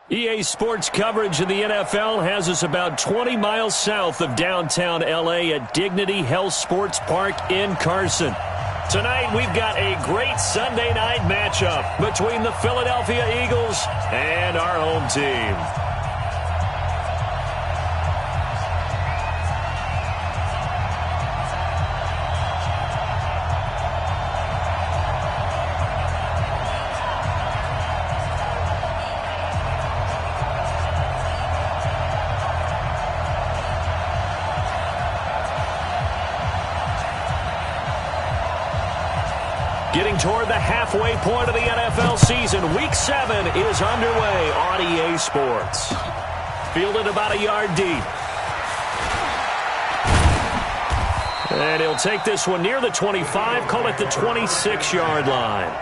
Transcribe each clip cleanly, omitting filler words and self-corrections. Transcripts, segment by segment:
EA Sports coverage of the NFL has us about 20 miles south of downtown L.A. at Dignity Health Sports Park in Carson. Tonight, we've got a great Sunday night matchup between the Philadelphia Eagles and our home team. Getting toward the halfway point of the NFL season, Week 7 is underway on EA Sports. Fielded about a yard deep. And he'll take this one near the 25, call it the 26-yard line.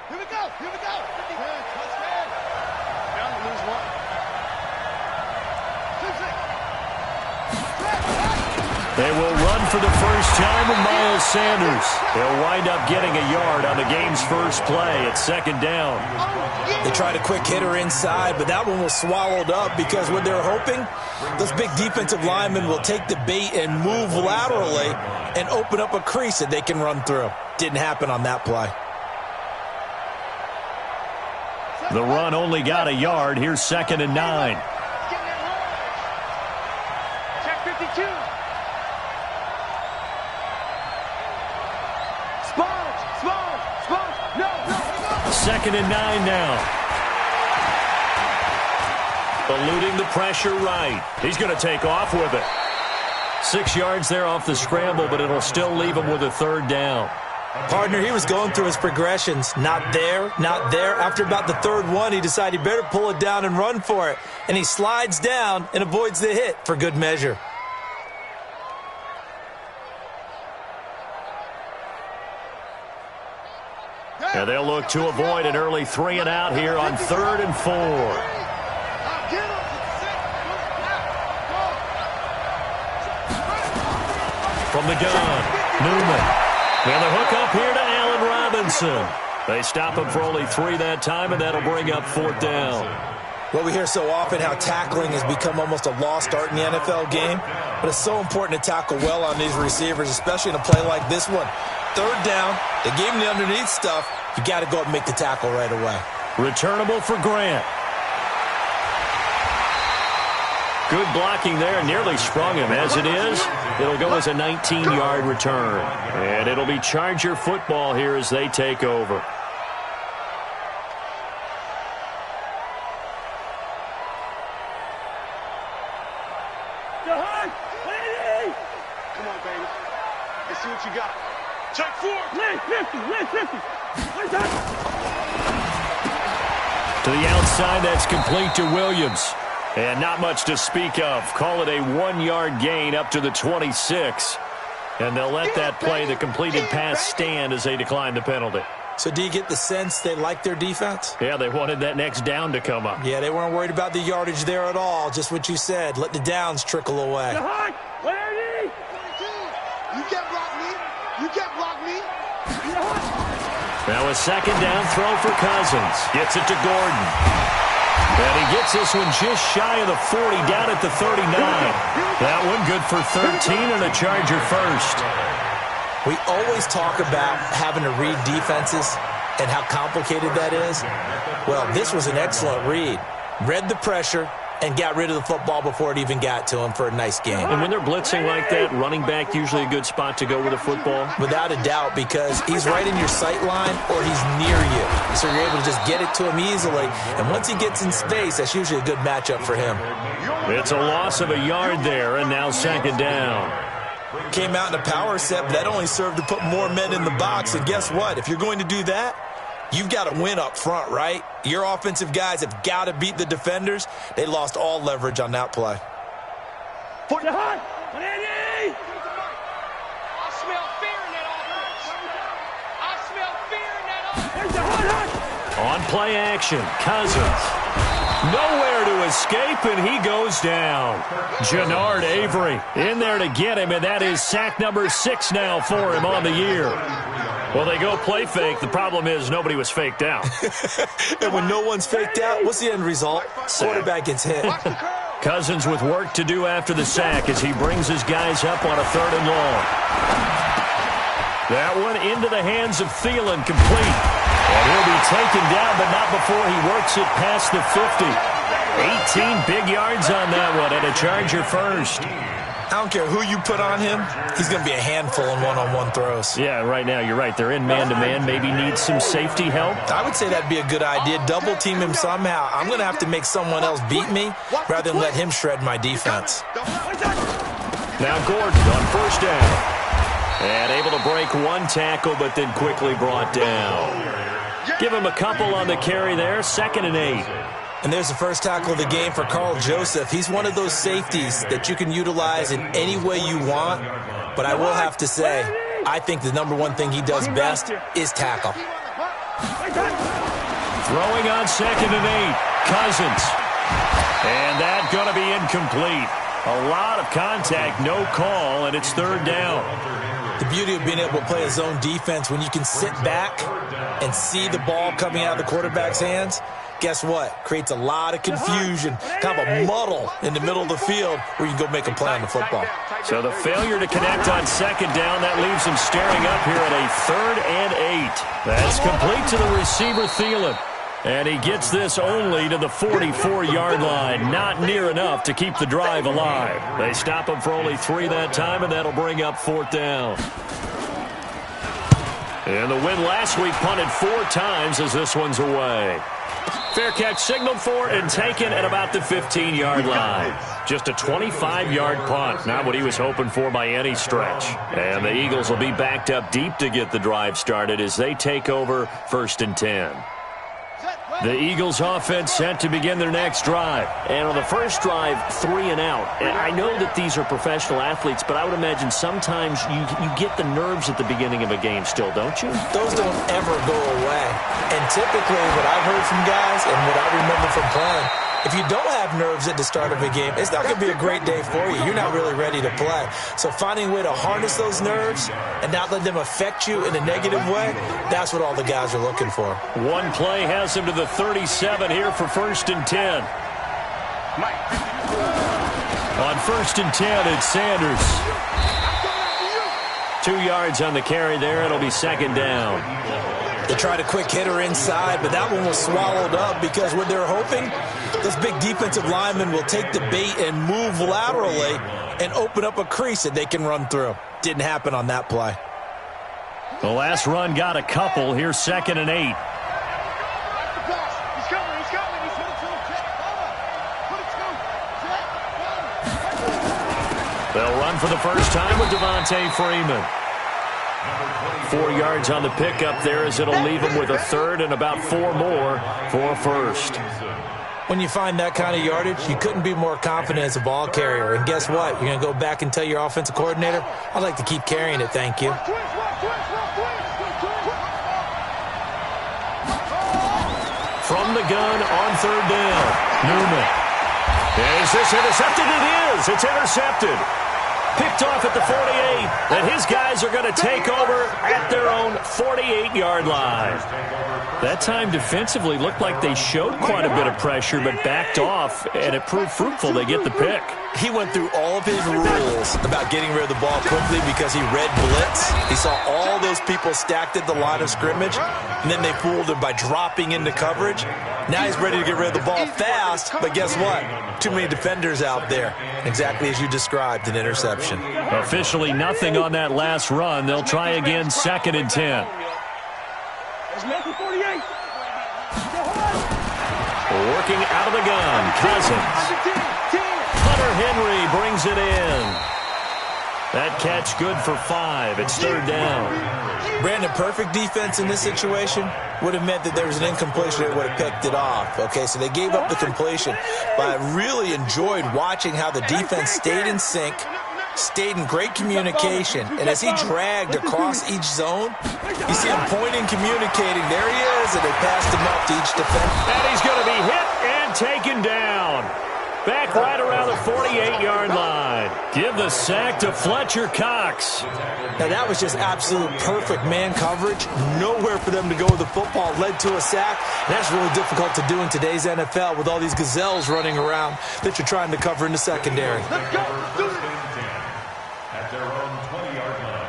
Here we go. Here we go. Good. Touchdown. Down to lose one. 2-6. They will run for the first time with Miles Sanders. They'll wind up getting a yard on the game's first play at second down. They tried a quick hitter inside, but that one was swallowed up because what they're hoping, those big defensive linemen will take the bait and move laterally and open up a crease that they can run through. Didn't happen on that play. The run only got a yard. Here's 2nd and 9. Check 52. Sponge. No. 2nd and 9 now. Eluding the pressure right. He's going to take off with it. 6 yards there off the scramble, but it'll still leave him with a third down. Partner, he was going through his progressions. Not there, not there. After about the third one, he decided he better pull it down and run for it. And he slides down and avoids the hit for good measure. And they'll look to avoid an early 3 and out here on 3rd and 4. From the gun, Newman. And the hook up here to Allen Robinson. They stop him for only 3 that time, and that'll bring up 4th down. Well, we hear so often how tackling has become almost a lost art in the NFL game, but it's so important to tackle well on these receivers, especially in a play like this one. 3rd down, they gave him the underneath stuff. You got to go up and make the tackle right away. Returnable for Grant. Good blocking there, nearly sprung him. As it is, it'll go as a 19-yard return. And it'll be Charger football here as they take over. Come on, baby. Let's see what you got. Check 4. Lane 50. To the outside, that's complete to Williams. And not much to speak of. Call it a 1-yard gain up to the 26. And they'll let that play, the completed pass, stand as they decline the penalty. So do you get the sense they like their defense? Yeah, they wanted that next down to come up. Yeah, they weren't worried about the yardage there at all. Just what you said. Let the downs trickle away. You can't block me. Now a 2nd down throw for Cousins. Gets it to Gordon. And he gets this one just shy of the 40, down at the 39. That one good for 13 and a Charger first. We always talk about having to read defenses and how complicated that is. Well, this was an excellent read. Read the pressure and got rid of the football before it even got to him for a nice game. And when they're blitzing like that, running back usually a good spot to go with a football? Without a doubt, because he's right in your sight line or he's near you. So you're able to just get it to him easily. And once he gets in space, that's usually a good matchup for him. It's a loss of a yard there, and now 2nd down. Came out in a power set, but that only served to put more men in the box. And guess what? If you're going to do that, You've got to win up front, right? Your offensive guys have got to beat the defenders. They lost all leverage on that play. Put the high. Andy! I smell fear in that offense. I smell fear in that offense. Where's the hot? On play action, Cousins. Nowhere to escape, and he goes down. Genard Avery in there to get him, and that is sack number 6 now for him on the year. Well, they go play fake. The problem is nobody was faked out. And when no one's faked out, what's the end result? Quarterback gets hit. Cousins with work to do after the sack as he brings his guys up on a 3rd and long. That one into the hands of Thielen, complete. And he'll be taken down, but not before he works it past the 50. 18 big yards on that one, and a Charger first. I don't care who you put on him. He's going to be a handful in one-on-one throws. Yeah, right now, you're right. They're in man-to-man. Maybe need some safety help. I would say that'd be a good idea. Double team him somehow. I'm going to have to make someone else beat me rather than let him shred my defense. Now Gordon on 1st down. And able to break one tackle, but then quickly brought down. Give him a couple on the carry there. 2nd and 8. And there's the first tackle of the game for Carl Joseph. He's one of those safeties that you can utilize in any way you want. But I will have to say, I think the number one thing he does best is tackle. Throwing on 2nd and 8. Cousins. And that going to be incomplete. A lot of contact, no call, and it's 3rd down. The beauty of being able to play a zone defense when you can sit back and see the ball coming out of the quarterback's hands, guess what? Creates a lot of confusion, kind of a muddle in the middle of the field where you can go make a play on the football. So the failure to connect on 2nd down, that leaves him staring up here at a 3rd and 8. That's complete to the receiver, Thielen. And he gets this only to the 44-yard line. Not near enough to keep the drive alive. They stop him for only 3 that time, and that'll bring up 4th down. And the win last week punted 4 times as this one's away. Fair catch signaled for and taken at about the 15-yard line. Just a 25-yard punt. Not what he was hoping for by any stretch. And the Eagles will be backed up deep to get the drive started as they take over 1st and 10. The Eagles offense set to begin their next drive. And on the first drive, 3 and out. And I know that these are professional athletes, but I would imagine sometimes you get the nerves at the beginning of a game still, don't you? Those don't ever go away. And typically what I've heard from guys and what I remember from playing, if you don't have nerves at the start of a game, it's not going to be a great day for you. You're not really ready to play. So finding a way to harness those nerves and not let them affect you in a negative way, that's what all the guys are looking for. One play has him to the 37 here for 1st and 10. On 1st and 10, it's Sanders. 2 yards on the carry there. It'll be 2nd down. They tried a quick hitter inside, but that one was swallowed up because what they're hoping, those big defensive linemen will take the bait and move laterally and open up a crease that they can run through. Didn't happen on that play. The last run got a couple. Here's 2nd and 8. They'll run for the first time with Devontae Freeman. 4 yards on the pickup there as it'll leave him with a 3rd and about 4 more for 1st. When you find that kind of yardage, you couldn't be more confident as a ball carrier. And guess what? You're going to go back and tell your offensive coordinator, I'd like to keep carrying it, thank you. From the gun on 3rd down, Newman. Is this intercepted? It is. It's intercepted. Picked off at the 48, and his guys are going to take over at their own 48-yard line. That time defensively looked like they showed quite a bit of pressure, but backed off, and it proved fruitful. They get the pick. He went through all of his rules about getting rid of the ball quickly because he read blitz. He saw all those people stacked at the line of scrimmage, and then they fooled him by dropping into coverage. Now he's ready to get rid of the ball fast, but guess what? Too many defenders out there. Exactly as you described, an interception. Officially nothing on that last run. They'll try again, 2nd and 10. Working out of the gun, Cousins. Hunter Henry brings it in. That catch good for 5. It's 3rd down. Brandon, perfect defense in this situation would have meant that there was an incompletion that would have picked it off. Okay, so they gave up the completion, but I really enjoyed watching how the defense stayed in sync, stayed in great communication, and as he dragged across each zone, you see him pointing, communicating. There he is, and they passed him up to each defender. And he's going to be hit and taken down. Back right around the 48-yard line. Give the sack to Fletcher Cox. Now, that was just absolute perfect man coverage. Nowhere for them to go with the football. Led to a sack. And that's really difficult to do in today's NFL with all these gazelles running around that you're trying to cover in the secondary. Let's go. Let's do it. At their own 20-yard line.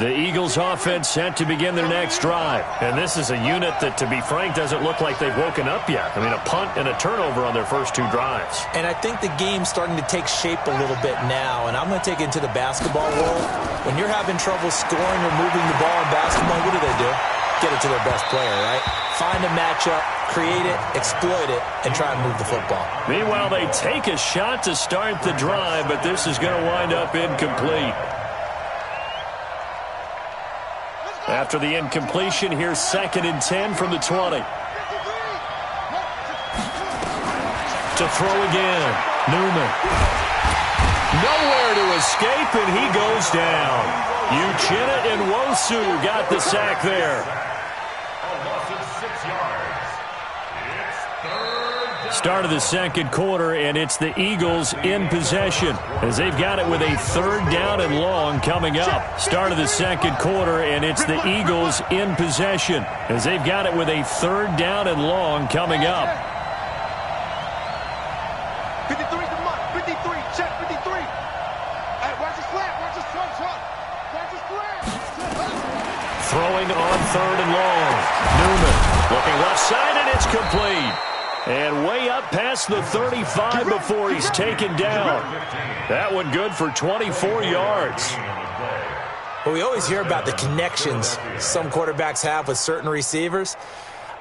The Eagles offense set to begin their next drive. And this is a unit that, to be frank, doesn't look like they've woken up yet. I mean, a punt and a turnover on their first two drives. And I think the game's starting to take shape a little bit now. And I'm going to take it into the basketball world. When you're having trouble scoring or moving the ball in basketball, what do? Get it to their best player, right? Find a matchup, create it, exploit it, and try and move the football. Meanwhile, they take a shot to start the drive, but this is going to wind up incomplete. After the incompletion, here's 2nd and 10 from the 20. To throw again. Newman. Nowhere to escape, and he goes down. Uchenna and Nwosu got the sack there. Start of the second quarter, and it's the Eagles in possession as they've got it with a 3rd down and long coming up. Start of the second quarter, and it's the Eagles in possession as they've got it with a 3rd down and long coming up. 53 to Mike. 53. Check 53. Hey, watch his flat. Watch his front. Watch his flat. Throwing on 3rd and long. Newman looking left side, and it's complete. And way up past the 35 before he's taken down. That one good for 24 yards. Well, we always hear about the connections some quarterbacks have with certain receivers.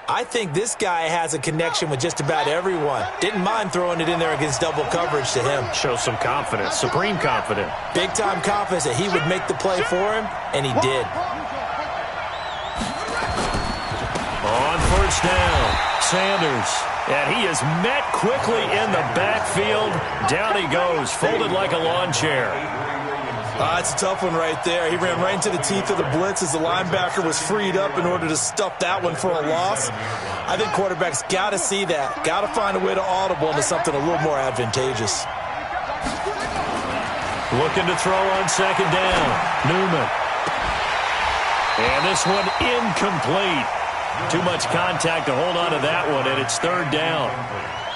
I think this guy has a connection with just about everyone. Didn't mind throwing it in there against double coverage to him. Shows some confidence, supreme confidence. Big-time confidence that he would make the play for him, and he did. On 1st down, Sanders. And he is met quickly in the backfield. Down he goes, folded like a lawn chair. It's a tough one right there. He ran right into the teeth of the blitz as the linebacker was freed up in order to stuff that one for a loss. I think quarterbacks got to see that. Got to find a way to audible into something a little more advantageous. Looking to throw on 2nd down. Newman. And this one incomplete. Too much contact to hold on to that one, and it's 3rd down.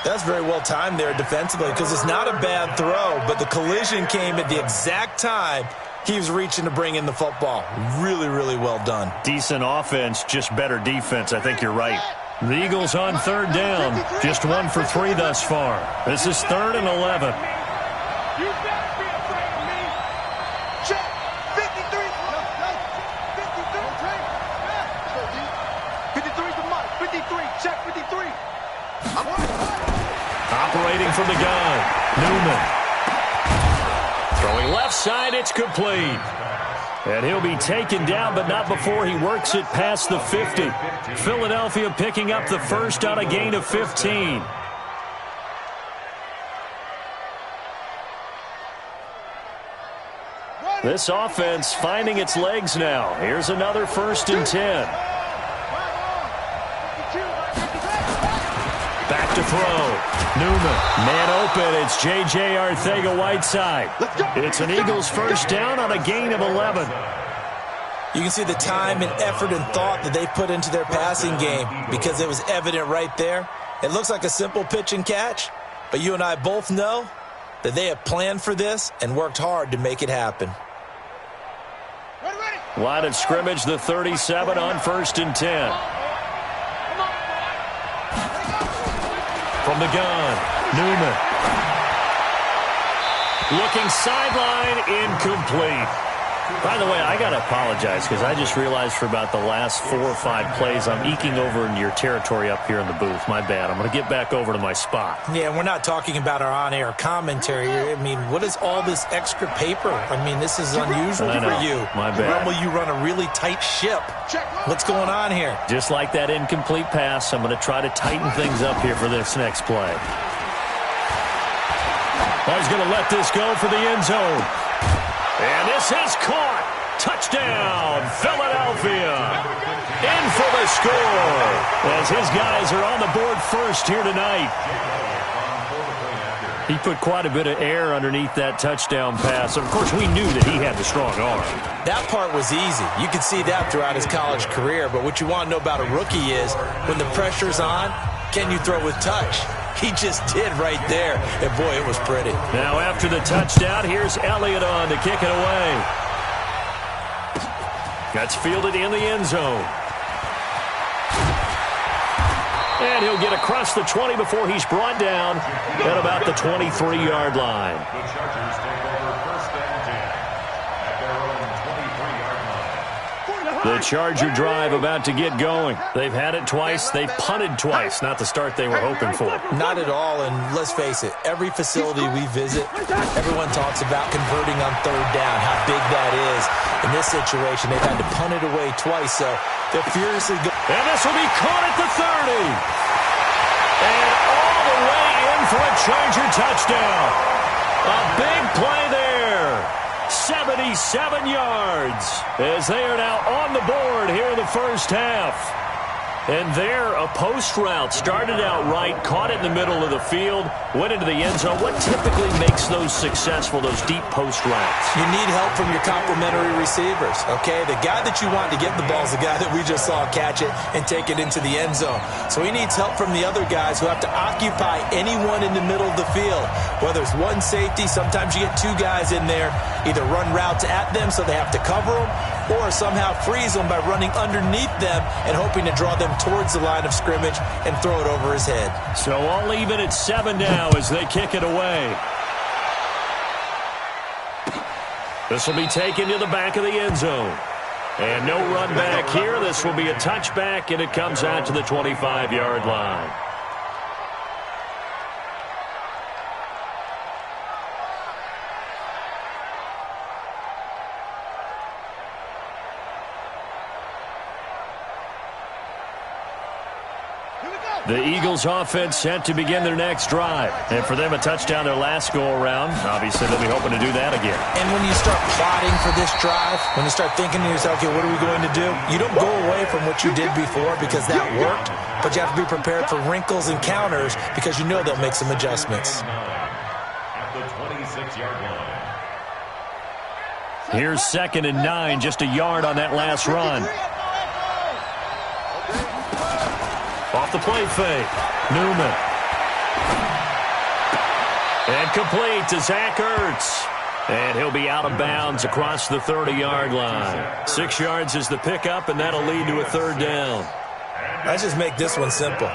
That's very well timed there defensively because it's not a bad throw, but the collision came at the exact time he was reaching to bring in the football. Really, really well done. Decent offense, just better defense. I think you're right. The Eagles on 3rd down. Just 1 for 3 thus far. This is 3rd and 11. You better be afraid of me. Check. 53. 53 to Mike. 53. Check 53. Operating from the gun. Newman. Throwing left side, it's complete. And he'll be taken down, but not before he works it past the 50. Philadelphia picking up the first on a gain of 15. This offense finding its legs now. Here's another 1st and 10. Back to throw. Newman. Man open. It's J.J. Arcega-Whiteside. It's an Eagles 1st down on a gain of 11. You can see the time and effort and thought that they put into their passing game because it was evident right there. It looks like a simple pitch and catch, but you and I both know that they have planned for this and worked hard to make it happen. Line of scrimmage, the 37 on 1st and 10. From the gun, Newman. Looking sideline, incomplete. By the way, I got to apologize because I just realized for about the last 4 or 5 plays, I'm eking over into your territory up here in the booth. My bad. I'm going to get back over to my spot. Yeah, we're not talking about our on-air commentary. I mean, what is all this extra paper? I mean, this is unusual for you. My bad. Rumble, you run a really tight ship. What's going on here? Just like that incomplete pass, I'm going to try to tighten things up here for this next play. Oh, he's going to let this go for the end zone. And this is caught. Touchdown, Philadelphia. In for the score as his guys are on the board first here tonight. He put quite a bit of air underneath that touchdown pass. Of course, we knew that he had the strong arm. That part was easy. You could see that throughout his college career. But what you want to know about a rookie is when the pressure's on, can you throw with touch? He just did right there. And, boy, it was pretty. Now, after the touchdown, here's Elliott on to kick it away. That's fielded in the end zone. And he'll get across the 20 before he's brought down at about the 23-yard line. The Chargers take over first and 10 at their own 23-yard line. The Charger drive about to get going. They've had it twice. They've punted twice. Not the start they were hoping for. Not at all, and let's face it, every facility we visit, everyone talks about converting on third down, how big that is. In this situation, they've had to punt it away twice, so they're furiously good. And this will be caught at the 30. And all the way in for a Charger touchdown. A big play there. 77 yards as they are now on the board here in the first half. And there, a post route started out right, caught it in the middle of the field, went into the end zone. What typically makes those successful, those deep post routes? You need help from your complementary receivers, okay? The guy that you want to get the ball is the guy that we just saw catch it and take it into the end zone. So he needs help from the other guys who have to occupy anyone in the middle of the field. Whether it's one safety, sometimes you get 2 guys in there, either run routes at them so they have to cover them, or somehow freeze them by running underneath them and hoping to draw them towards the line of scrimmage and throw it over his head. So all even at 7 now as they kick it away. This will be taken to the back of the end zone. And no run back here. This will be a touchback, and it comes out to the 25-yard line. The Eagles offense set to begin their next drive. And for them, a touchdown their last go-around. Obviously, they'll be hoping to do that again. And when you start plotting for this drive, when you start thinking to yourself, okay, what are we going to do? You don't go away from what you did before because that worked, but you have to be prepared for wrinkles and counters because you know they'll make some adjustments. At the 26-yard line. Here's 2nd and 9, just a yard on that last run. Off the play fake. Newman. And complete to Zach Ertz. And he'll be out of bounds across the 30-yard line. 6 yards is the pickup, and that'll lead to a 3rd down. Let's just make this one simple.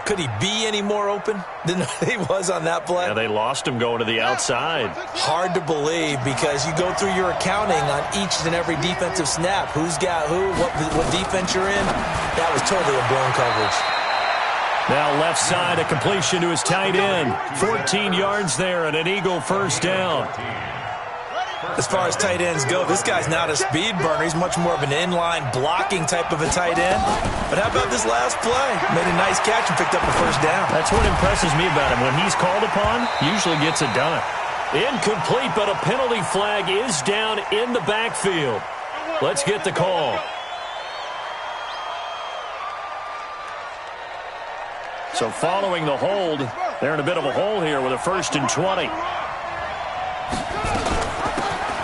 Could he be any more open than he was on that play? Yeah, they lost him going to the outside. Hard to believe because you go through your accounting on each and every defensive snap. Who's got who, what defense you're in. That was totally a blown coverage. Now left side, a completion to his tight end. 14 yards there and an Eagle 1st down. As far as tight ends go, this guy's not a speed burner. He's much more of an inline blocking type of a tight end. But how about this last play? Made a nice catch and picked up a 1st down. That's what impresses me about him. When he's called upon, usually gets it done. Incomplete, but a penalty flag is down in the backfield. Let's get the call. So following the hold, they're in a bit of a hole here with a 1st and 20.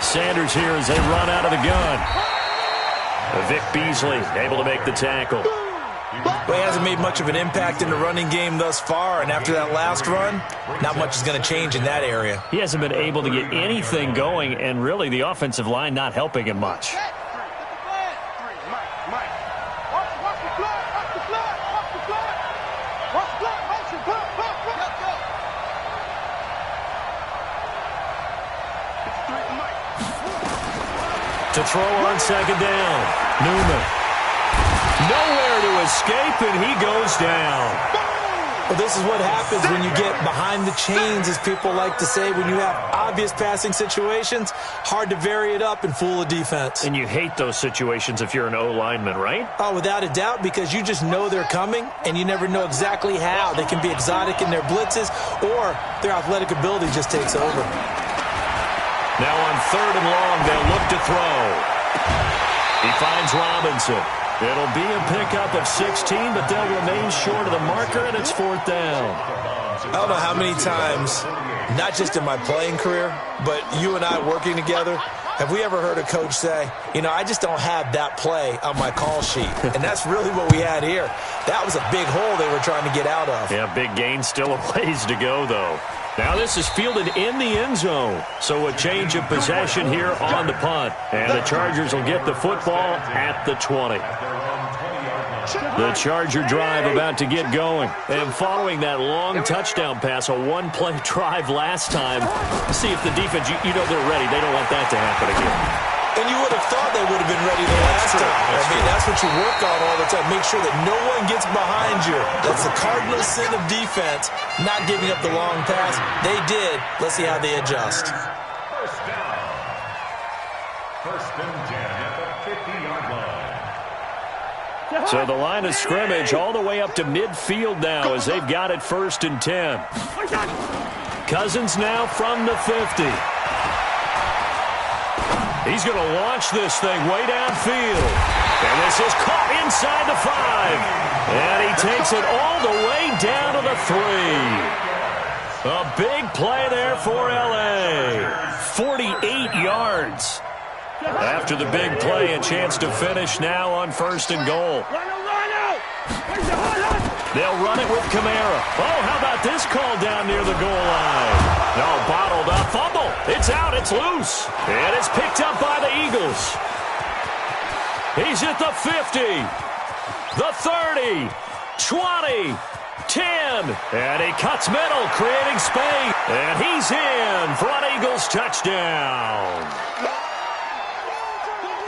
Sanders here as they run out of the gun. Vic Beasley able to make the tackle. Well, he hasn't made much of an impact in the running game thus far, and after that last run, not much is going to change in that area. He hasn't been able to get anything going, and really the offensive line not helping him much. To throw on second down. Newman. Nowhere to escape, and he goes down. Well, this is what happens when you get behind the chains, as people like to say. When you have obvious passing situations, hard to vary it up and fool a defense. And you hate those situations if you're an O-lineman, right? Oh, without a doubt, because you just know they're coming, and you never know exactly how. They can be exotic in their blitzes, or their athletic ability just takes over. Now on 3rd and long, they'll look to throw. He finds Robinson. It'll be a pickup of 16, but they'll remain short of the marker, and it's 4th down. I don't know how many times, not just in my playing career, but you and I working together, have we ever heard a coach say, you know, I just don't have that play on my call sheet. And that's really what we had here. That was a big hole they were trying to get out of. Yeah, big gain, still a ways to go, though. Now this is fielded in the end zone. So a change of possession here on the punt. And the Chargers will get the football at the 20. The Charger drive about to get going. And following that long touchdown pass, a one-play drive last time, see if the defense, you know they're ready. They don't want that to happen again. And you would have thought they would have been ready the last time. I mean, that's what you work on all the time. Make sure that no one gets behind you. That's the cardinal sin of defense, not giving up the long pass. They did. Let's see how they adjust. First down. First and 10 at the 50-yard line. So the line of scrimmage all the way up to midfield now as they've got it 1st and 10. Cousins now from the 50. He's going to launch this thing way downfield. And this is caught inside the 5. And he takes it all the way down to the 3. A big play there for L.A. 48 yards. After the big play, a chance to finish now on 1st and goal. They'll run it with Kamara. Oh, how about this call down near the goal line? No, bottled up. Fumble. It's out. It's loose. And it's picked up by the Eagles. He's at the 50, the 30, 20, 10. And he cuts middle, creating space. And he's in for an Eagles touchdown.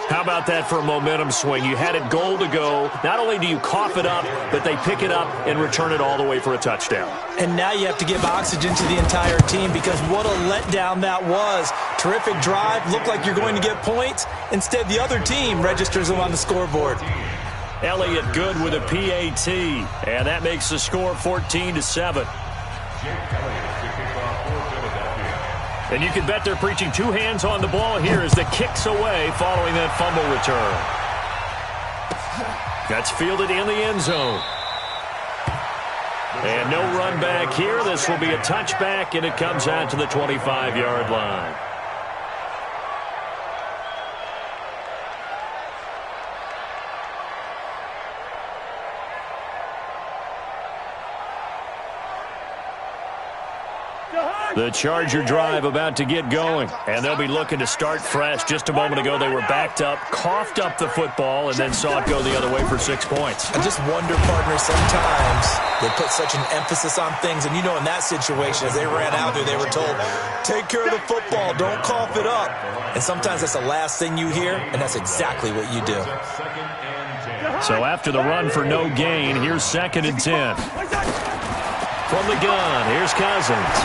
How about that for a momentum swing? You had it goal to go. Not only do you cough it up, but they pick it up and return it all the way for a touchdown. And now you have to give oxygen to the entire team because what a letdown that was. Terrific drive. Looked like you're going to get points. Instead, the other team registers them on the scoreboard. Elliott good with a PAT. And that makes the score 14-7. And you can bet they're preaching two hands on the ball here as the kick's away following that fumble return. That's fielded in the end zone. And no run back here. This will be a touchback, and it comes out to the 25-yard line. The Charger drive about to get going, and they'll be looking to start fresh. Just a moment ago, they were backed up, coughed up the football, and then saw it go the other way for 6 points. I just wonder, partner, sometimes they put such an emphasis on things, and you know in that situation, as they ran out there, they were told, take care of the football, don't cough it up. And sometimes that's the last thing you hear, and that's exactly what you do. So after the run for no gain, here's 2nd and 10. From the gun, here's Cousins.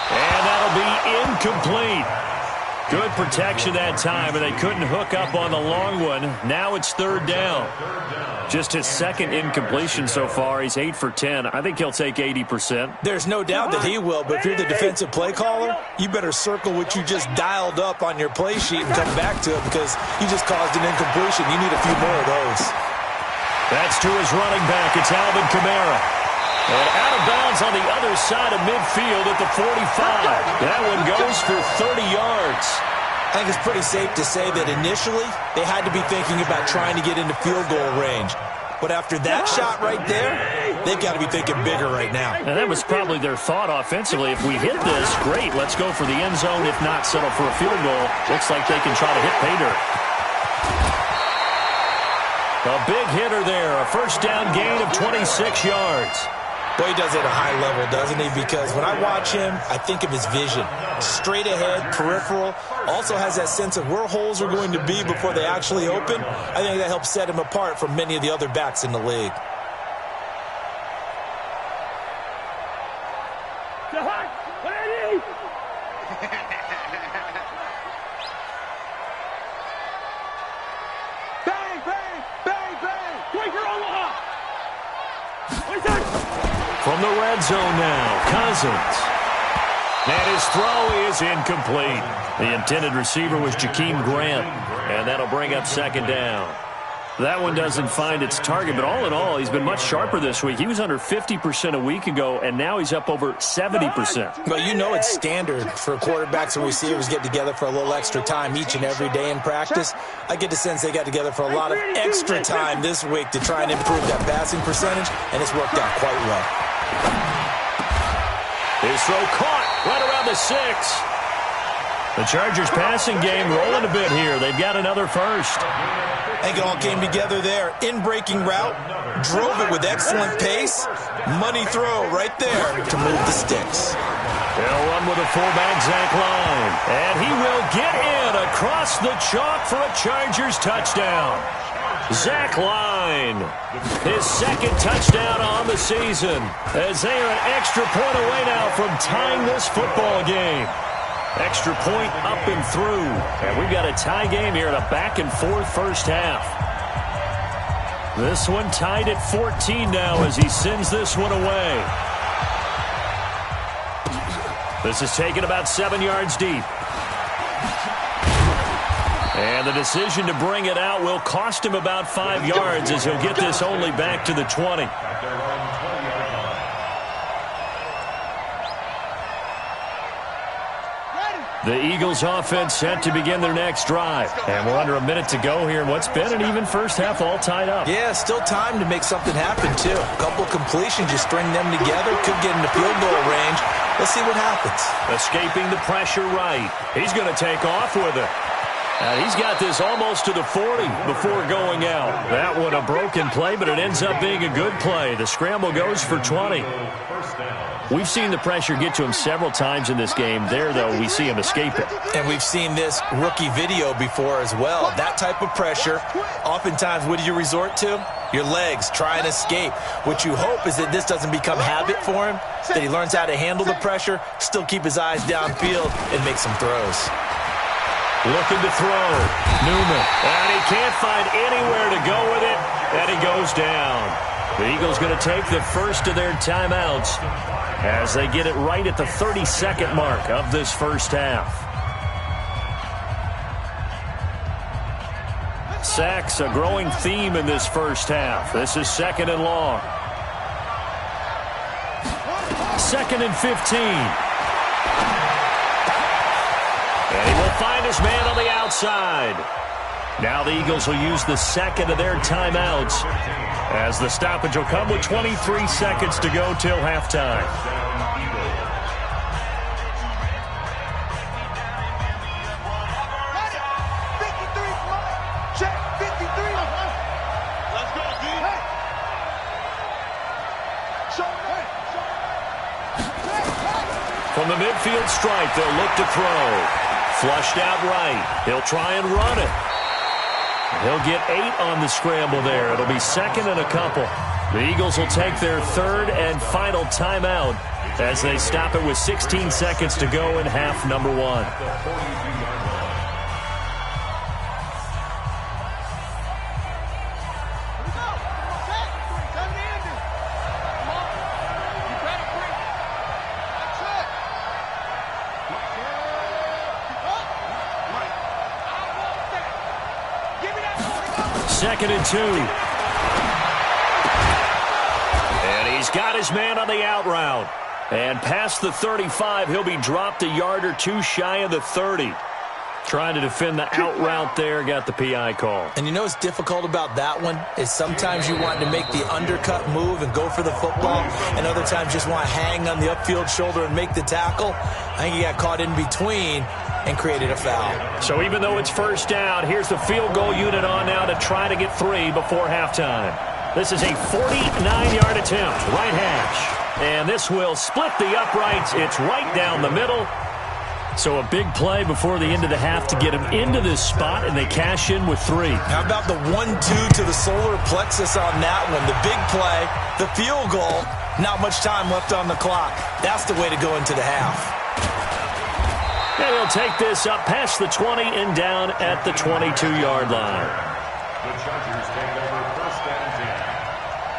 And that'll be incomplete. Good protection that time, and they couldn't hook up on the long one. Now it's 3rd down. Just his 2nd incompletion so far. He's 8 for 10. I think he'll take 80%. There's no doubt that he will, but if you're the defensive play caller, you better circle what you just dialed up on your play sheet and come back to it because you just caused an incompletion. You need a few more of those. That's to his running back. It's Alvin Kamara. And out of bounds on the other side of midfield at the 45. That one goes for 30 yards. I think it's pretty safe to say that initially they had to be thinking about trying to get into field goal range. But after that shot right there, they've got to be thinking bigger right now. And that was probably their thought offensively. If we hit this, great. Let's go for the end zone. If not, settle for a field goal. Looks like they can try to hit pay dirt. A big hitter there. A first down gain of 26 yards. Well, he does it at a high level, doesn't he? Because when I watch him, I think of his vision. Straight ahead, peripheral. Also has that sense of where holes are going to be before they actually open. I think that helps set him apart from many of the other backs in the league. From the red zone now, Cousins. And his throw is incomplete. The intended receiver was Jakeem Grant, and that'll bring up second down. That one doesn't find its target, but all in all, he's been much sharper this week. He was under 50% a week ago, and now he's up over 70%. Well, you know it's standard for quarterbacks and receivers get together for a little extra time each and every day in practice. I get the sense they got together for a lot of extra time this week to try and improve that passing percentage, and it's worked out quite well. His throw caught right around the 6. The Chargers passing game rolling a bit here. They've got another first. I think it all came together there. In-breaking route, drove it with excellent pace. Money throw right there to move the sticks. They'll run with a fullback, Zach Line. And he will get in across the chalk for a Chargers touchdown. Zach Line, his second touchdown on the season, as they are an extra point away now from tying this football game. Extra point up and through. And we've got a tie game here in a back-and-forth first half. This one tied at 14 now as he sends this one away. This is taken about 7 yards deep. And the decision to bring it out will cost him about 5 yards as he'll get this only back to the 20. The Eagles offense set to begin their next drive. And we're under a minute to go here in what's been an even first half all tied up. Yeah, still time to make something happen, too. A couple completions, you string them together, could get into field goal range. Let's see what happens. Escaping the pressure right. He's going to take off with it. He's got this almost to the 40 before going out. That one a broken play, but it ends up being a good play. The scramble goes for 20. We've seen the pressure get to him several times in this game. There, though, we see him escape it. And we've seen this rookie video before as well. That type of pressure, oftentimes, what do you resort to? Your legs, try and escape. What you hope is that this doesn't become habit for him, that he learns how to handle the pressure, still keep his eyes downfield, and make some throws. Looking to throw. Newman. And he can't find anywhere to go with it, and he goes down. The Eagles going to take the first of their timeouts as they get it right at the 32nd mark of this first half. Sacks, a growing theme in this first half. This is 2nd and long. 2nd and 15. And he will find his man on the outside. Now the Eagles will use the second of their timeouts as the stoppage will come with 23 seconds to go till halftime. From the midfield stripe, they'll look to throw. Flushed out right. He'll try and run it. He'll get 8 on the scramble there. It'll be 2nd and a couple. The Eagles will take their 3rd and final timeout as they stop it with 16 seconds to go in half number 1. Second and 2. And he's got his man on the out route. And past the 35, he'll be dropped a yard or two shy of the 30. Trying to defend the out route there, got the PI call. And you know what's difficult about that one is sometimes you want to make the undercut move and go for the football, and other times just want to hang on the upfield shoulder and make the tackle. I think he got caught in between and created a foul. So even though it's first down, here's the field goal unit on now to try to get 3 before halftime. This is a 49-yard attempt, right hash. And this will split the uprights. It's right down the middle. So a big play before the end of the half to get them into this spot, and they cash in with 3. How about the 1-2 to the solar plexus on that one? The big play, the field goal, not much time left on the clock. That's the way to go into the half. And he'll take this up past the 20 and down at the 22-yard line. The Chargers take over first and 10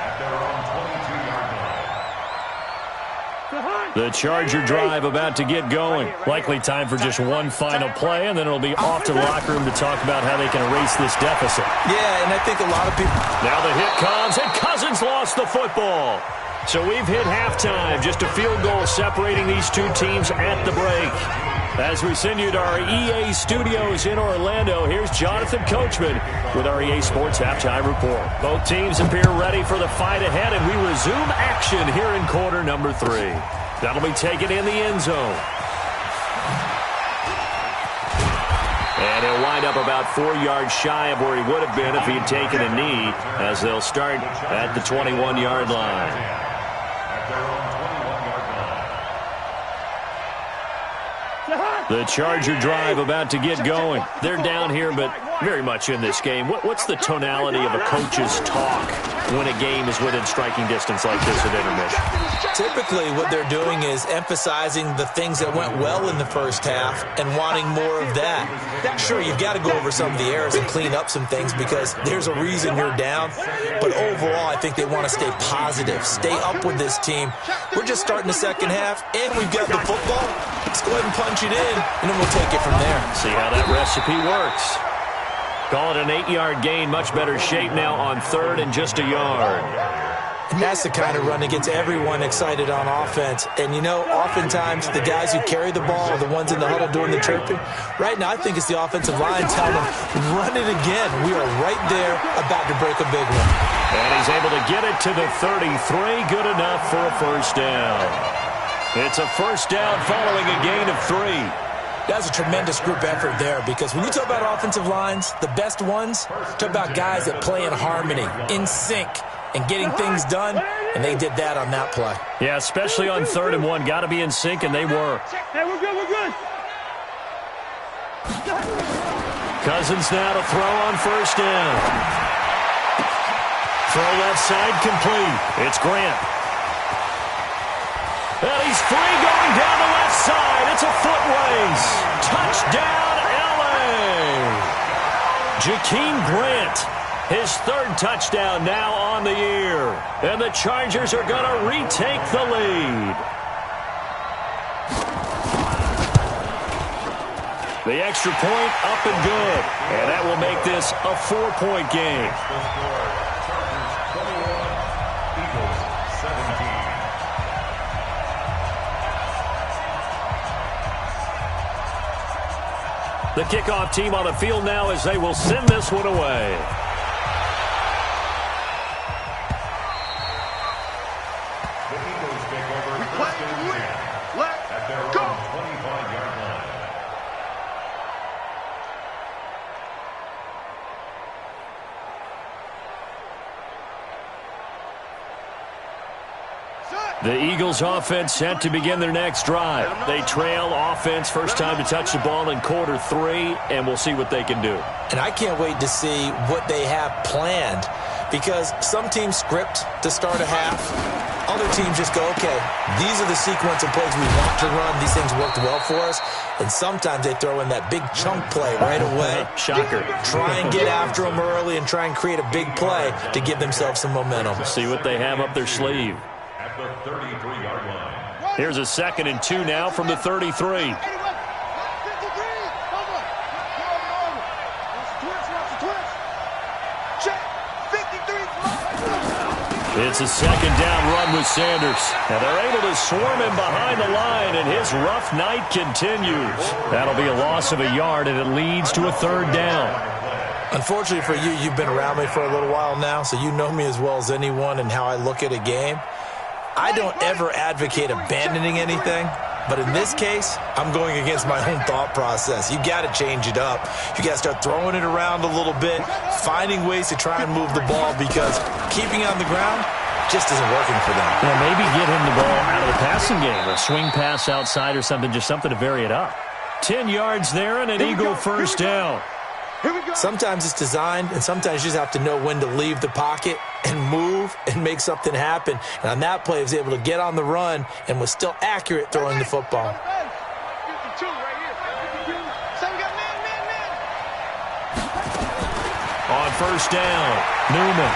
at their own 22-yard line. The Charger drive about to get going. Likely time for just one final play, and then it'll be off to the locker room to talk about how they can erase this deficit. Yeah, and I think a lot of people... Now the hit comes, and Cousins lost the football. So we've hit halftime, just a field goal separating these two teams at the break. As we send you to our EA studios in Orlando, here's Jonathan Coachman with our EA Sports Halftime Report. Both teams appear ready for the fight ahead, and we resume action here in quarter number 3. That'll be taken in the end zone. And he'll wind up about 4 yards shy of where he would have been if he had taken a knee, as they'll start at the 21-yard line. At their own 21-yard line. The Charger drive about to get going. They're down here, but very much in this game. What's the tonality of a coach's talk when a game is within striking distance like this at intermission? Typically, what they're doing is emphasizing the things that went well in the first half and wanting more of that. Sure, you've got to go over some of the errors and clean up some things because there's a reason you're down. But overall, I think they want to stay positive, stay up with this team. We're just starting the second half, and we've got the football. Let's go ahead and punch it in, and then we'll take it from there. See how that recipe works. Call it an 8-yard gain, much better shape now on 3rd and just a yard. And that's the kind of run that gets everyone excited on offense. And, you know, oftentimes the guys who carry the ball are the ones in the huddle doing the chirping. Right now, I think it's the offensive line telling them, run it again. We are right there about to break a big one. And he's able to get it to the 33. Good enough for a first down. It's a first down following a gain of 3. That's a tremendous group effort there because when you talk about offensive lines, the best ones, talk about guys that play in harmony, in sync, and getting things done, and they did that on that play. Yeah, especially on 3rd and 1. Got to be in sync, and they were. Hey, we're good, we're good. Cousins now to throw on first down. Throw left side complete. It's Grant. And he's free going down the left side. It's a foot race. Touchdown, L.A. Jakeem Grant, his 3rd touchdown now on the year. And the Chargers are going to retake the lead. The extra point up and good. And that will make this a 4-point game. Chargers 21, Eagles 17. The kickoff team on the field now as they will send this one away. The Eagles take over first and 10 at their own 25-yard line. The Eagles offense set to begin their next drive. They trail offense first time to touch the ball in quarter 3, and we'll see what they can do. And I can't wait to see what they have planned because some teams script to start a half. Other teams just go, okay, these are the sequence of plays we want to run. These things worked well for us. And sometimes they throw in that big chunk play right away. Shocker. Try and get after them early and try and create a big play to give themselves some momentum. See what they have up their sleeve. At the 33-yard line. Here's a 2nd and 2 now from the 33. It's a 2nd down run with Sanders. And they're able to swarm him behind the line, and his rough night continues. That'll be a loss of a yard, and it leads to a 3rd down. Unfortunately for you, you've been around me for a little while now, so you know me as well as anyone and how I look at a game. I don't ever advocate abandoning anything, but in this case, I'm going against my own thought process. You got to change it up. You got to start throwing it around a little bit, finding ways to try and move the ball because keeping it on the ground just isn't working for them. Yeah, maybe get him the ball passing game, a swing pass outside or something, just something to vary it up. 10 yards there and an Eagle first down. Sometimes it's designed, and sometimes you just have to know when to leave the pocket and move and make something happen. And on that play, he was able to get on the run and was still accurate throwing the football. On first down, Newman.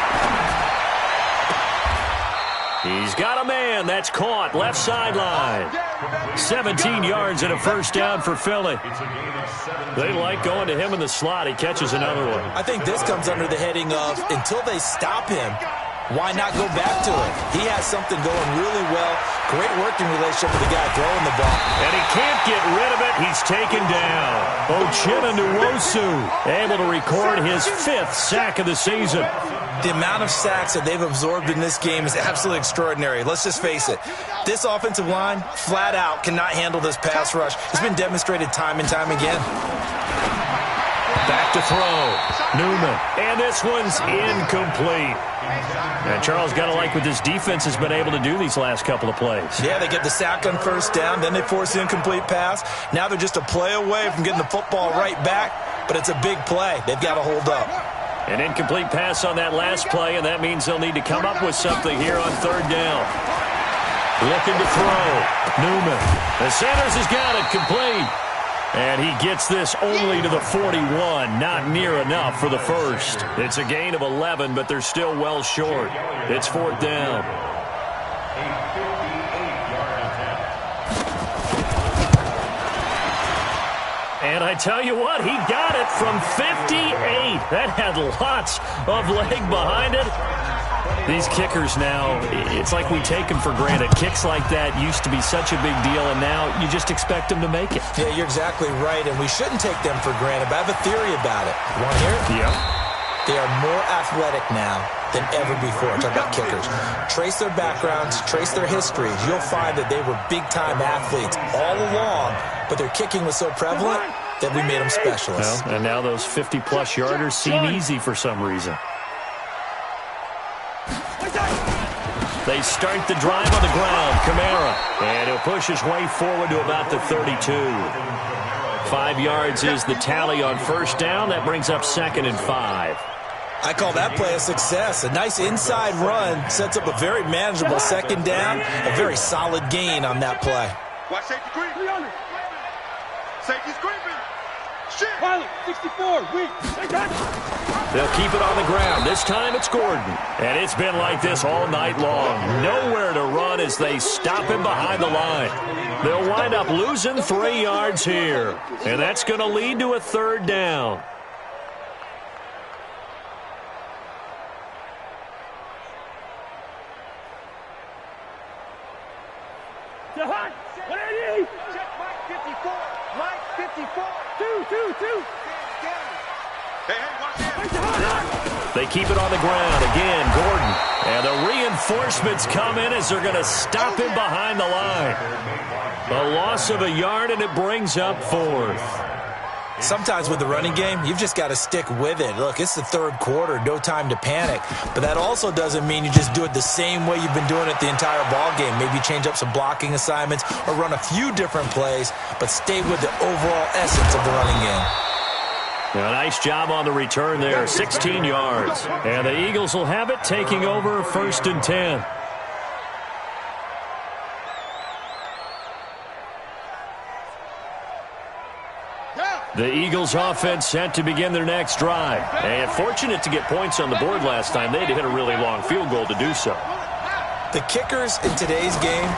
He's got a man. That's caught. Left sideline. 17 yards and a first down for Philly. They like going to him in the slot. He catches another one. I think this comes under the heading of until they stop him, why not go back to it? He has something going really well. Great working relationship with the guy throwing the ball. And he can't get rid of it. He's taken down. Uchenna Nwosu able to record his 5th sack of the season. The amount of sacks that they've absorbed in this game is absolutely extraordinary. Let's just face it. This offensive line, flat out, cannot handle this pass rush. It's been demonstrated time and time again. Back to throw. Newman. And this one's incomplete. And Charles, got to like what this defense has been able to do these last couple of plays. Yeah, they get the sack on first down, then they force the incomplete pass. Now they're just a play away from getting the football right back, but it's a big play. They've got to hold up. An incomplete pass on that last play, and that means they'll need to come up with something here on third down. Looking to throw. Newman. The Sanders has got it complete. And he gets this only to the 41. Not near enough for the first. It's a gain of 11, but they're still well short. It's fourth down. And I tell you what, he got it from 58. That had lots of leg behind it. These kickers now, it's like we take them for granted. Kicks like that used to be such a big deal, and now you just expect them to make it. Yeah, you're exactly right, and we shouldn't take them for granted, but I have a theory about it. You want to hear it? Yeah. They are more athletic now than ever before. Talk about kickers. Trace their backgrounds, trace their histories. You'll find that they were big-time athletes all along, but their kicking was so prevalent that we made them specialists. Well, and now those 50-plus yarders seem easy for some reason. They start the drive on the ground. Kamara. And he'll push his way forward to about the 32. 5 yards is the tally on first down. That brings up 2nd and 5. I call that play a success. A nice inside run sets up a very manageable second down. A very solid gain on that play. Watch safety creep. Safety's creeping. Shit. Pilot, 64, weak. They'll keep it on the ground. This time it's Gordon. And it's been like this all night long. Nowhere to run as they stop him behind the line. They'll wind up losing 3 yards here. And that's going to lead to a third down. Check Mike 54. Mike 54. 2. Hey, watch this. They keep it on the ground. Again, Gordon. And the reinforcements come in as they're going to stop him behind the line. A loss of a yard, and it brings up 4th. Sometimes with the running game, you've just got to stick with it. Look, it's the third quarter, no time to panic. But that also doesn't mean you just do it the same way you've been doing it the entire ball game. Maybe change up some blocking assignments or run a few different plays, but stay with the overall essence of the running game. A nice job on the return there, 16 yards. And the Eagles will have it, taking over 1st and 10. The Eagles offense set to begin their next drive. And fortunate to get points on the board last time. They had to hit a really long field goal to do so. The kickers in today's game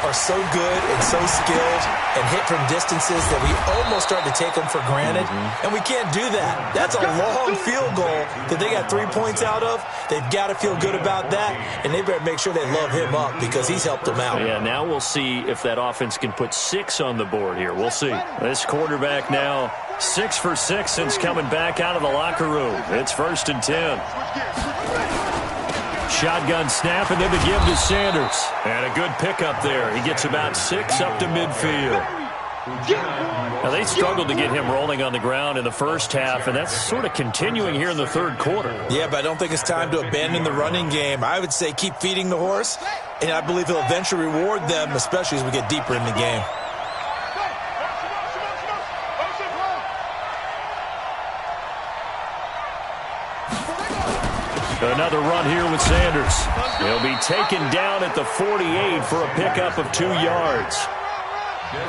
are so good and so skilled and hit from distances that we almost start to take them for granted. And we can't do that. That's a long field goal that they got 3 points out of. They've got to feel good about that, and they better make sure they love him up because he's helped them out. Yeah, now we'll see if that offense can put 6 on the board here. We'll see. This quarterback now 6 for 6 since coming back out of the locker room. It's 1st and 10. Shotgun snap, and then the give to Sanders. And a good pickup there. He gets about 6 up to midfield. Now, they struggled to get him rolling on the ground in the first half, and that's sort of continuing here in the third quarter. Yeah, but I don't think it's time to abandon the running game. I would say keep feeding the horse, and I believe he'll eventually reward them, especially as we get deeper in the game. Another run here with Sanders. He'll be taken down at the 48 for a pickup of 2 yards.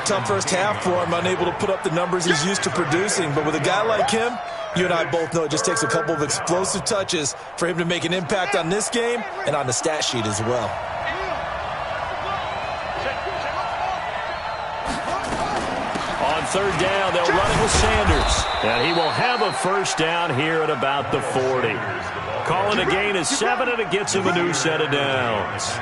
Tough first half for him, unable to put up the numbers he's used to producing. But with a guy like him, you and I both know it just takes a couple of explosive touches for him to make an impact on this game and on the stat sheet as well. On third down, they'll run it with Sanders. And he will have a first down here at about the 40. Calling a gain of 7, and it gets him a new set of downs.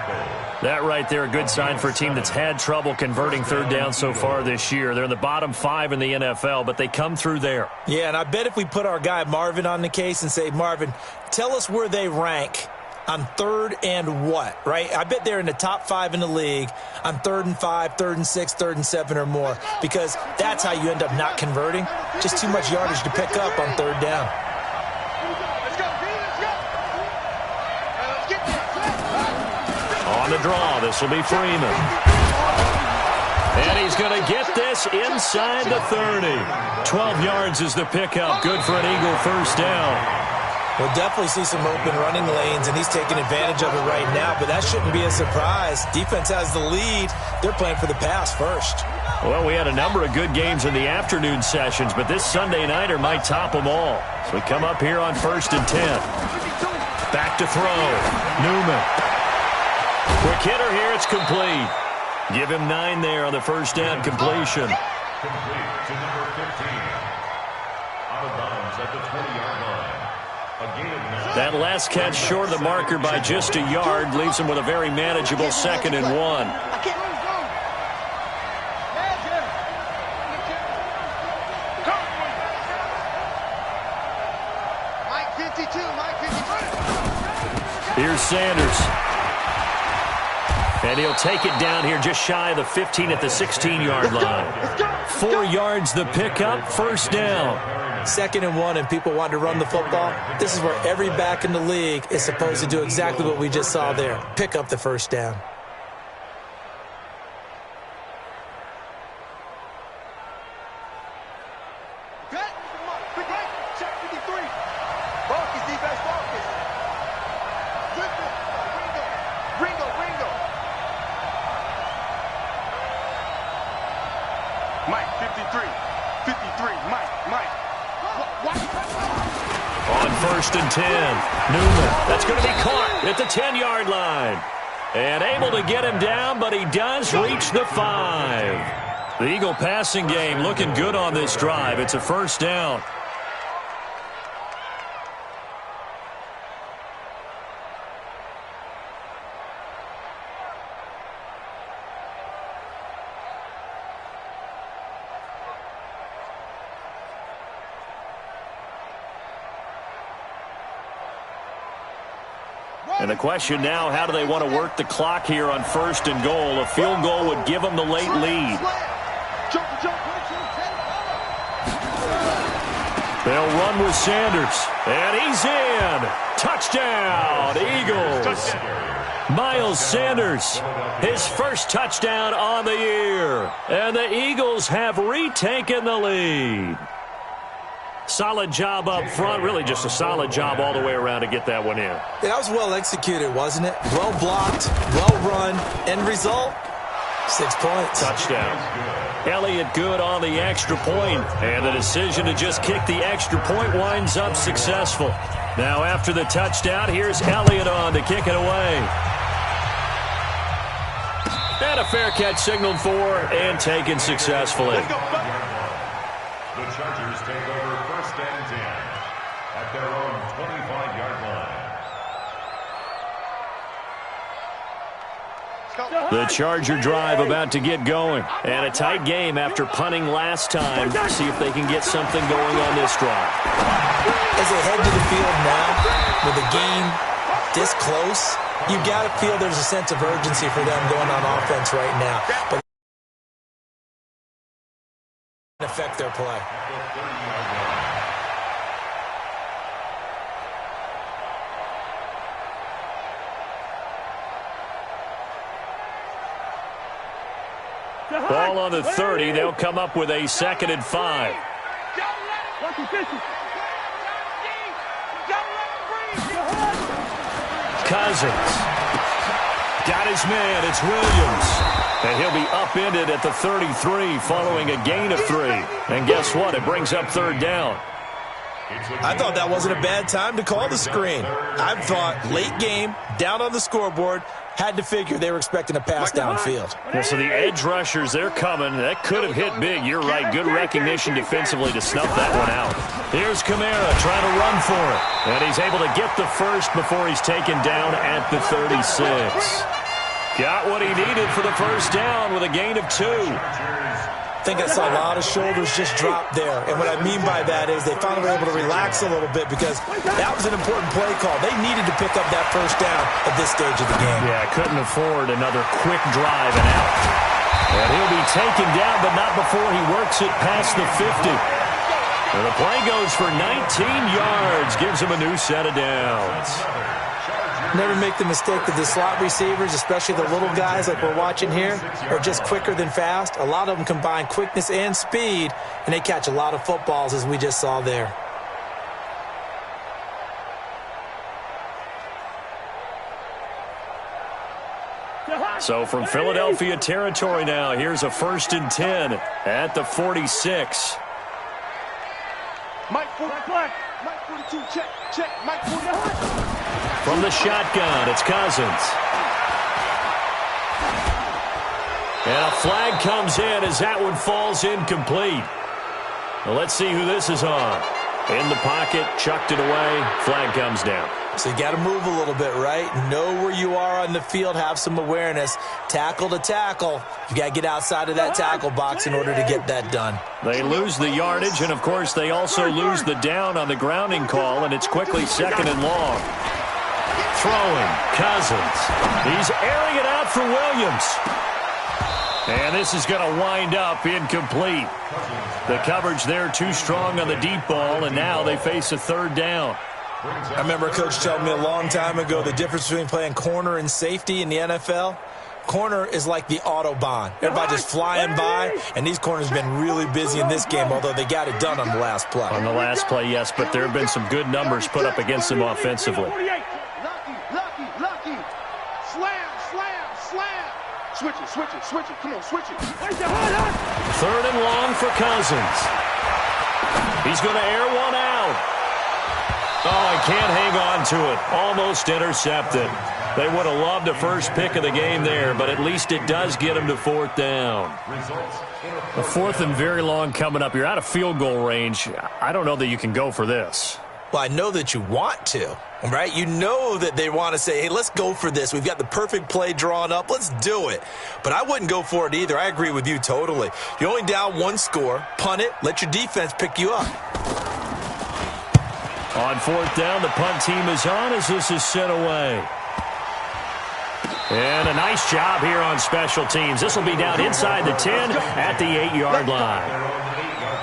That right there, a good sign for a team that's had trouble converting third down so far this year. They're in the bottom 5 in the NFL, but they come through there. Yeah, and I bet if we put our guy Marvin on the case and say, Marvin, tell us where they rank on third and what, right? I bet they're in the top 5 in the league on 3rd and 5, 3rd and 6, 3rd and 7 or more, because that's how you end up not converting. Just too much yardage to pick up on third down. On the draw, this will be Freeman. And he's going to get this inside the 30. 12 yards is the pickup. Good for an Eagle first down. We'll definitely see some open running lanes, and he's taking advantage of it right now, but that shouldn't be a surprise. Defense has the lead. They're playing for the pass first. Well, we had a number of good games in the afternoon sessions, but this Sunday nighter might top them all. So we come up here on 1st and 10. Back to throw. Newman. Quick hitter here, it's complete. Give him 9 there on the first down completion. Complete to number 15. Out of bounds at the 20-yard line. A gain of 9. That last catch short of the marker by just a yard leaves him with a very manageable 2nd and 1. Here's Sanders. And he'll take it down here just shy of the 15 at the 16-yard line. 4 yards the pickup, first down. 2nd and 1, and people want to run the football. This is where every back in the league is supposed to do exactly what we just saw there. Pick up the first down. Mike, 53, Mike. On 1st and 10, Newman. That's going to be caught at the 10-yard line. And able to get him down, but he does reach the 5. The Eagle passing game looking good on this drive. It's a first down. And the question now, how do they want to work the clock here on 1st and goal? A field goal would give them the late lead. They'll run with Sanders. And he's in. Touchdown, Eagles. Miles Sanders, his first touchdown on the year. And the Eagles have retaken the lead. Solid job up front, really just a solid job all the way around to get that one in. Yeah, that was well executed, wasn't it? Well blocked, well run. End result, 6 points. Touchdown. Elliott good on the extra point, and the decision to just kick the extra point winds up successful. Now after the touchdown, here's Elliott on to kick it away. And a fair catch signaled for and taken successfully. The Chargers take over 1st and 10 at their own 25-yard line. The Charger drive about to get going. And a tight game after punting last time. See if they can get something going on this drive. As they head to the field now, with the game this close, you got to feel there's a sense of urgency for them going on offense right now. But affect their play. Ball on the 30. They'll come up with a 2nd and 5. Cousins. Got his man. It's Williams. And he'll be upended at the 33 following a gain of 3. And guess what? It brings up 3rd down. I thought that wasn't a bad time to call the screen. I thought late game, down on the scoreboard, had to figure they were expecting a pass downfield. Yeah, so the edge rushers, they're coming. That could have hit big. You're right. Good recognition defensively to snuff that one out. Here's Kamara trying to run for it. And he's able to get the first before he's taken down at the 36. Got what he needed for the first down with a gain of 2. I think I saw a lot of shoulders just drop there. And what I mean by that is they finally were able to relax a little bit because that was an important play call. They needed to pick up that first down at this stage of the game. Yeah, couldn't afford another quick drive and out. And he'll be taken down, but not before he works it past the 50. And the play goes for 19 yards, gives him a new set of downs. Never make the mistake that the slot receivers, especially the little guys like we're watching here, are just quicker than fast. A lot of them combine quickness and speed, and they catch a lot of footballs, as we just saw there. So from Philadelphia territory now, here's a 1st and 10 at the 46. Mike 42, check, Mike 42. From the shotgun, it's Cousins. And a flag comes in as that one falls incomplete. Well, let's see who this is on. In the pocket, chucked it away, flag comes down. So you got to move a little bit, right? Know where you are on the field, have some awareness. Tackle to tackle. You got to get outside of that tackle box in order to get that done. They lose the yardage, and of course they also lose the down on the grounding call, and it's quickly 2nd and long. Throwing, Cousins. He's airing it out for Williams. And this is going to wind up incomplete. The coverage there too strong on the deep ball, and now they face a 3rd down. I remember a coach telling me a long time ago the difference between playing corner and safety in the NFL. Corner is like the Autobahn. Everybody just flying by, and these corners have been really busy in this game, although they got it done on the last play. On the last play, yes, but there have been some good numbers put up against them offensively. Lucky. Slam. Switch it. Come on, switch it. 3rd and long for Cousins. He's going to air one out. Oh, he can't hang on to it. Almost intercepted. They would have loved a first pick of the game there, but at least it does get him to 4th down. A 4th and very long coming up. You're out of field goal range. I don't know that you can go for this. Well, I know that you want to, right? You know that they want to say, hey, let's go for this. We've got the perfect play drawn up. Let's do it. But I wouldn't go for it either. I agree with you totally. You're only down 1 score. Punt it. Let your defense pick you up. On 4th down, the punt team is on as this is sent away. And a nice job here on special teams. This will be down inside the 10 at the 8-yard line.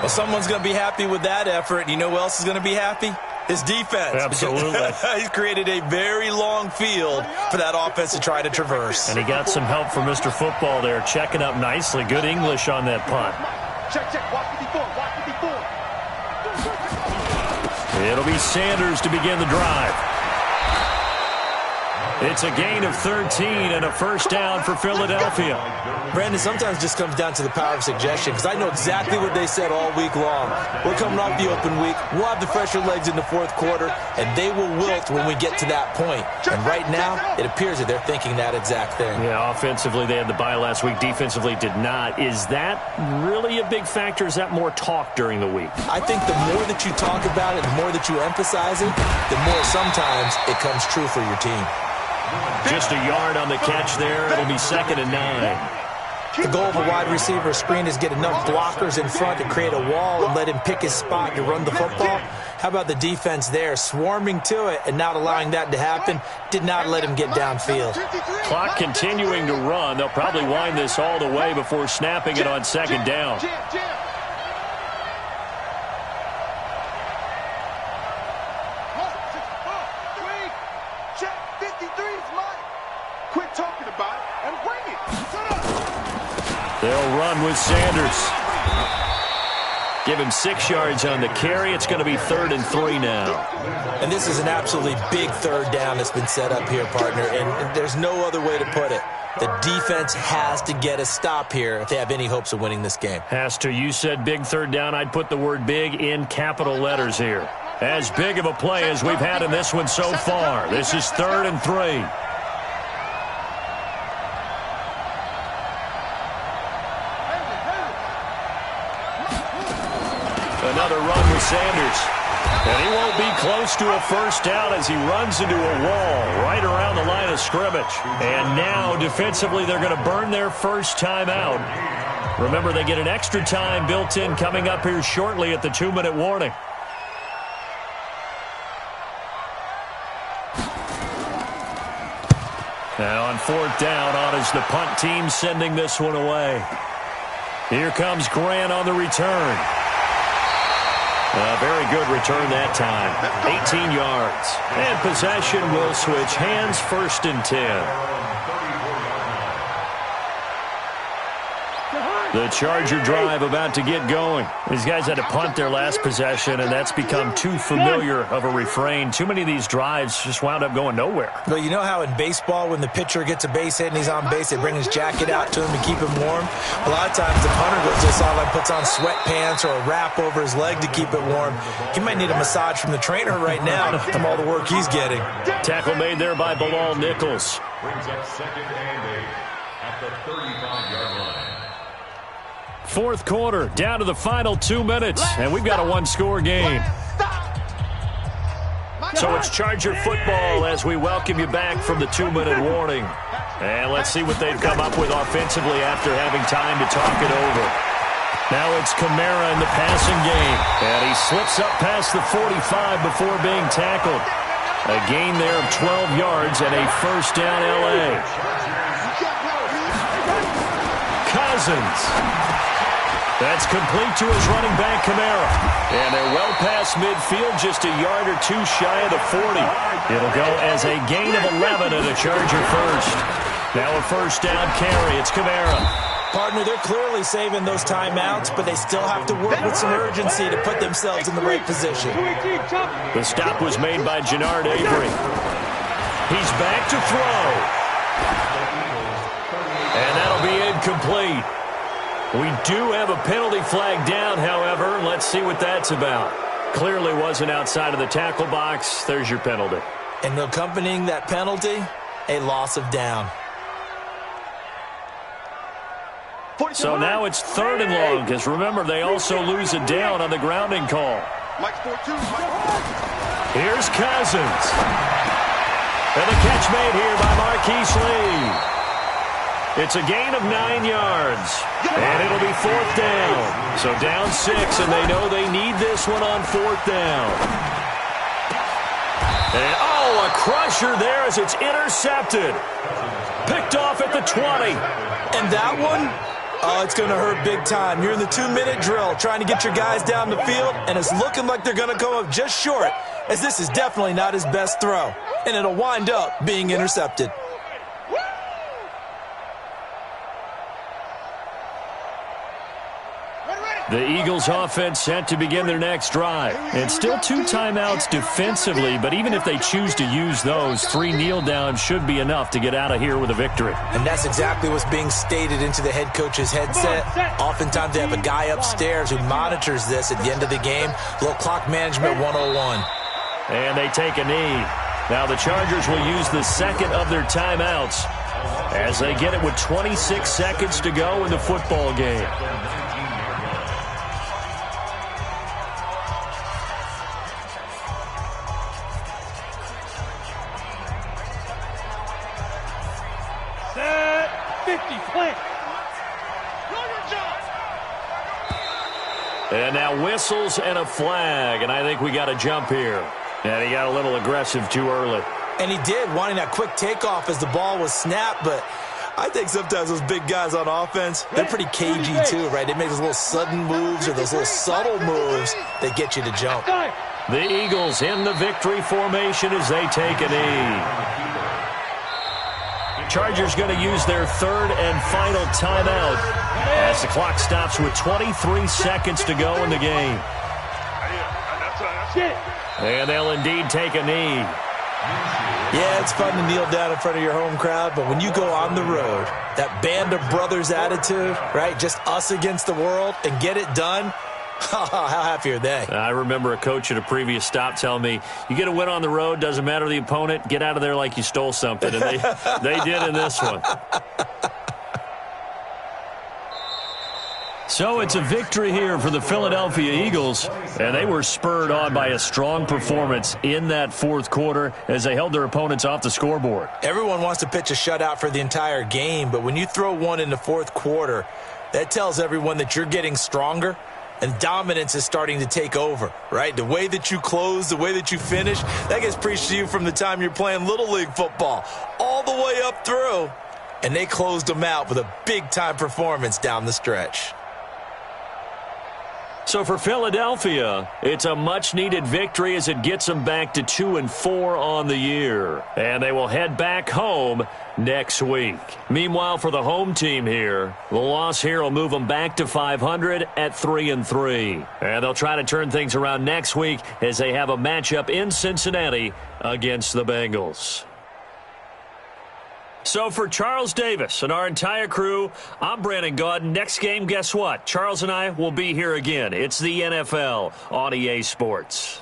Well, someone's going to be happy with that effort. You know who else is going to be happy? His defense. Absolutely. He's created a very long field for that offense to try to traverse. And he got some help from Mr. Football there, checking up nicely. Good English on that punt. Check. Watch 54. It'll be Sanders to begin the drive. It's a gain of 13 and a 1st down for Philadelphia. Brandon, sometimes it just comes down to the power of suggestion because I know exactly what they said all week long. We're coming off the open week. We'll have the fresher legs in the 4th quarter, and they will wilt when we get to that point. And right now, it appears that they're thinking that exact thing. Yeah, offensively, they had the bye last week. Defensively, did not. Is that really a big factor? Is that more talk during the week? I think the more that you talk about it, the more that you emphasize it, the more sometimes it comes true for your team. Just a yard on the catch there. It'll be 2nd and 9. The goal of a wide receiver screen is get enough blockers in front to create a wall and let him pick his spot to run the football. How about the defense there, swarming to it and not allowing that to happen? Did not let him get downfield. Clock continuing to run. They'll probably wind this all the way before snapping it on 2nd down. They'll run with Sanders. Give him 6 yards on the carry. It's going to be 3rd and 3 now. And this is an absolutely big 3rd down that's been set up here, partner, and there's no other way to put it. The defense has to get a stop here if they have any hopes of winning this game. Has to. You said big 3rd down. I'd put the word big in capital letters here. As big of a play as we've had in this one so far. This is 3rd and 3. Another run with Sanders. And he won't be close to a 1st down as he runs into a wall right around the line of scrimmage. And now, defensively, they're going to burn their first time out. Remember, they get an extra time built in coming up here shortly at the 2-minute warning. Now on 4th down, on is the punt team sending this one away. Here comes Grant on the return. A very good return that time. 18 yards. And possession will switch hands, 1st and 10. The Charger drive about to get going. These guys had to punt their last possession, and that's become too familiar of a refrain. Too many of these drives just wound up going nowhere. But you know how in baseball, when the pitcher gets a base hit and he's on base, they bring his jacket out to him to keep him warm? A lot of times the punter goes to the sideline, puts on sweatpants or a wrap over his leg to keep it warm. He might need a massage from the trainer right now from all the work he's getting. Tackle made there by Bilal Nichols. Brings up 2nd and 8 at the 35-yard line. 4th quarter, down to the final 2 minutes, and we've got a 1-score game. So it's Charger football as we welcome you back from the 2-minute warning. And let's see what they've come up with offensively after having time to talk it over. Now it's Kamara in the passing game, and he slips up past the 45 before being tackled. A gain there of 12 yards and a 1st down L.A. Cousins. That's complete to his running back, Kamara. And they're well past midfield, just a yard or 2 shy of the 40. It'll go as a gain of 11 and a Charger 1st. Now a 1st down carry. It's Kamara. Partner, they're clearly saving those timeouts, but they still have to work with some urgency to put themselves in the right position. The stop was made by Jannard Avery. He's back to throw. And that'll be incomplete. We do have a penalty flag down, however. Let's see what that's about. Clearly wasn't outside of the tackle box. There's your penalty. And accompanying that penalty, a loss of down. So now it's 3rd and long, because remember, they also lose a down on the grounding call. Here's Cousins. And the catch made here by Marquise Lee. It's a gain of 9 yards, and it'll be 4th down. So down 6, and they know they need this one on 4th down. And, a crusher there as it's intercepted. Picked off at the 20. And that one, it's going to hurt big time. You're in the 2-minute drill trying to get your guys down the field, and it's looking like they're going to come up just short, as this is definitely not his best throw. And it'll wind up being intercepted. The Eagles offense set to begin their next drive. And still 2 timeouts defensively, but even if they choose to use those, 3 kneel downs should be enough to get out of here with a victory. And that's exactly what's being stated into the head coach's headset. Oftentimes they have a guy upstairs who monitors this at the end of the game. Little clock management 101. And they take a knee. Now the Chargers will use the 2nd of their timeouts as they get it with 26 seconds to go in the football game. And now whistles and a flag, and I think we got a jump here. And he got a little aggressive too early. And he did, wanting that quick takeoff as the ball was snapped, but I think sometimes those big guys on offense, they're pretty cagey too, right? They make those little sudden moves or those little subtle moves that get you to jump. The Eagles in the victory formation as they take a knee. Chargers going to use their third and final timeout as the clock stops with 23 seconds to go in the game. And they'll indeed take a knee. Yeah, it's fun to kneel down in front of your home crowd, but when you go on the road, that band of brothers attitude, right, just us against the world, and get it done, how happy are they? I remember a coach at a previous stop telling me, you get a win on the road, doesn't matter the opponent, get out of there like you stole something. And they did in this one. So it's a victory here for the Philadelphia Eagles, and they were spurred on by a strong performance in that fourth quarter as they held their opponents off the scoreboard. Everyone wants to pitch a shutout for the entire game, but when you throw one in the fourth quarter, that tells everyone that you're getting stronger and dominance is starting to take over, right? The way that you close, the way that you finish, that gets preached to you from the time you're playing Little League football all the way up through, and they closed them out with a big-time performance down the stretch. So for Philadelphia, it's a much-needed victory as it gets them back to 2-4 on the year. And they will head back home next week. Meanwhile, for the home team here, the loss here will move them back to 500 at 3-3. And they'll try to turn things around next week as they have a matchup in Cincinnati against the Bengals. So for Charles Davis and our entire crew, I'm Brandon Gaudin. Next game, guess what? Charles and I will be here again. It's the NFL on EA Sports.